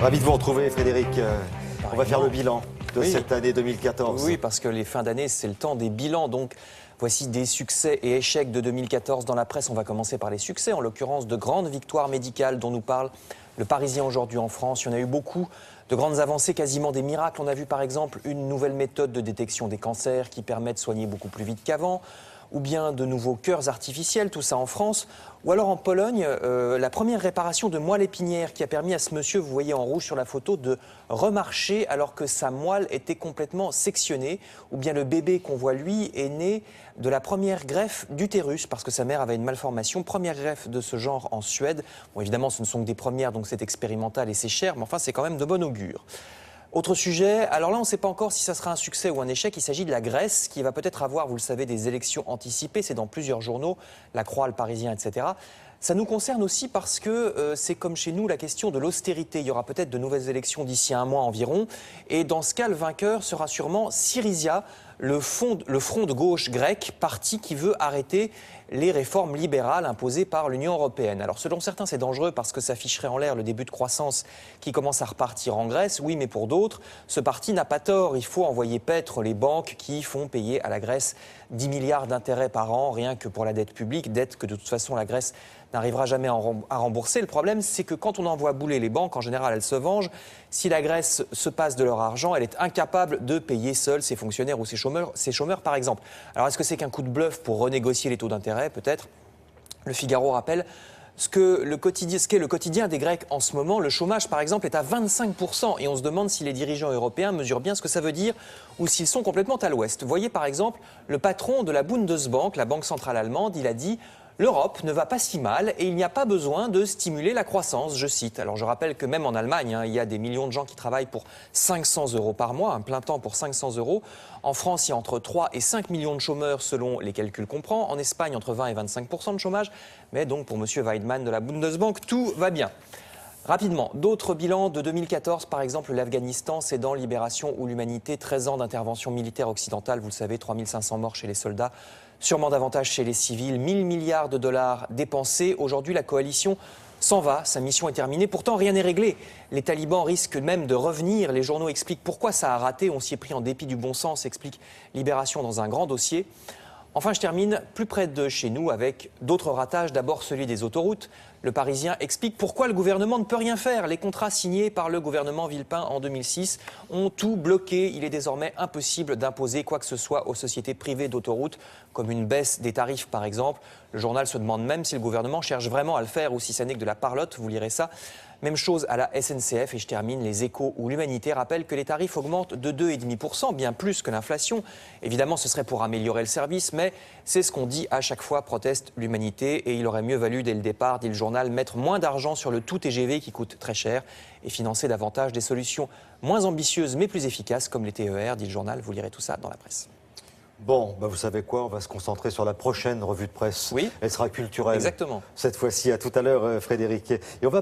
Ravi de vous retrouver, Frédéric. On va faire le bilan de cette année 2014. Oui, parce que les fins d'année, c'est le temps des bilans. Donc, voici des succès et échecs de 2014 dans la presse. On va commencer par les succès, en l'occurrence de grandes victoires médicales dont nous parle le Parisien aujourd'hui en France. Il y en a eu beaucoup de grandes avancées, quasiment des miracles. On a vu par exemple une nouvelle méthode de détection des cancers qui permet de soigner beaucoup plus vite qu'avant, ou bien de nouveaux cœurs artificiels, tout ça en France. Ou alors en Pologne, la première réparation de moelle épinière qui a permis à ce monsieur, vous voyez en rouge sur la photo, de remarcher alors que sa moelle était complètement sectionnée. Ou bien le bébé qu'on voit lui est né de la première greffe d'utérus parce que sa mère avait une malformation. Première greffe de ce genre en Suède. Bon, évidemment, ce ne sont que des premières, donc c'est expérimental et c'est cher, mais enfin, c'est quand même de bon augure. Autre sujet, alors là on ne sait pas encore si ça sera un succès ou un échec, il s'agit de la Grèce qui va peut-être avoir, vous le savez, des élections anticipées, c'est dans plusieurs journaux, La Croix, Le Parisien, etc. Ça nous concerne aussi parce que c'est comme chez nous la question de l'austérité. Il y aura peut-être de nouvelles élections d'ici un mois environ. Et dans ce cas, le vainqueur sera sûrement Syriza, le front de gauche grec, parti qui veut arrêter les réformes libérales imposées par l'Union européenne. Alors selon certains, c'est dangereux parce que ça afficherait en l'air le début de croissance qui commence à repartir en Grèce. Oui, mais pour d'autres, ce parti n'a pas tort. Il faut envoyer paître les banques qui font payer à la Grèce 10 milliards d'intérêts par an, rien que pour la dette publique, dette que de toute façon la Grèce n'arrivera jamais à rembourser. Le problème, c'est que quand on envoie bouler les banques, en général, elles se vengent. Si la Grèce se passe de leur argent, elle est incapable de payer seule ses fonctionnaires ou ses chômeurs, par exemple. Alors, est-ce que c'est qu'un coup de bluff pour renégocier les taux d'intérêt? Peut-être. Le Figaro rappelle ce qu'est le quotidien des Grecs en ce moment. Le chômage, par exemple, est à 25%. Et on se demande si les dirigeants européens mesurent bien ce que ça veut dire ou s'ils sont complètement à l'ouest. Vous voyez, par exemple, le patron de la Bundesbank, la banque centrale allemande, il a dit « L'Europe ne va pas si mal et il n'y a pas besoin de stimuler la croissance », je cite. Alors je rappelle que même en Allemagne, il y a des millions de gens qui travaillent pour 500 € par mois, un plein temps pour 500 €. En France, il y a entre 3 et 5 millions de chômeurs selon les calculs qu'on prend. En Espagne, entre 20 et 25% de chômage. Mais donc pour M. Weidmann de la Bundesbank, tout va bien. Rapidement, d'autres bilans de 2014, par exemple l'Afghanistan, cédant Libération ou l'Humanité, 13 ans d'intervention militaire occidentale, vous le savez, 3500 morts chez les soldats, sûrement davantage chez les civils, 1000 milliards de dollars dépensés. Aujourd'hui, la coalition s'en va, sa mission est terminée. Pourtant, rien n'est réglé. Les talibans risquent même de revenir. Les journaux expliquent pourquoi ça a raté. On s'y est pris en dépit du bon sens, explique Libération dans un grand dossier. Enfin, je termine plus près de chez nous avec d'autres ratages. D'abord, celui des autoroutes. Le Parisien explique pourquoi le gouvernement ne peut rien faire. Les contrats signés par le gouvernement Villepin en 2006 ont tout bloqué. Il est désormais impossible d'imposer quoi que ce soit aux sociétés privées d'autoroutes, comme une baisse des tarifs par exemple. Le journal se demande même si le gouvernement cherche vraiment à le faire ou si ça n'est que de la parlotte. Vous lirez ça. Même chose à la SNCF, et je termine, les Échos ou l'Humanité rappellent que les tarifs augmentent de 2,5%, bien plus que l'inflation. Évidemment, ce serait pour améliorer le service, mais c'est ce qu'on dit à chaque fois, proteste l'Humanité, et il aurait mieux valu dès le départ, dit le journal, mettre moins d'argent sur le tout TGV qui coûte très cher et financer davantage des solutions moins ambitieuses mais plus efficaces comme les TER, dit le journal. Vous lirez tout ça dans la presse. Bon, vous savez quoi, on va se concentrer sur la prochaine revue de presse. Oui. Elle sera culturelle. Exactement. Cette fois-ci, à tout à l'heure, Frédéric. Et on va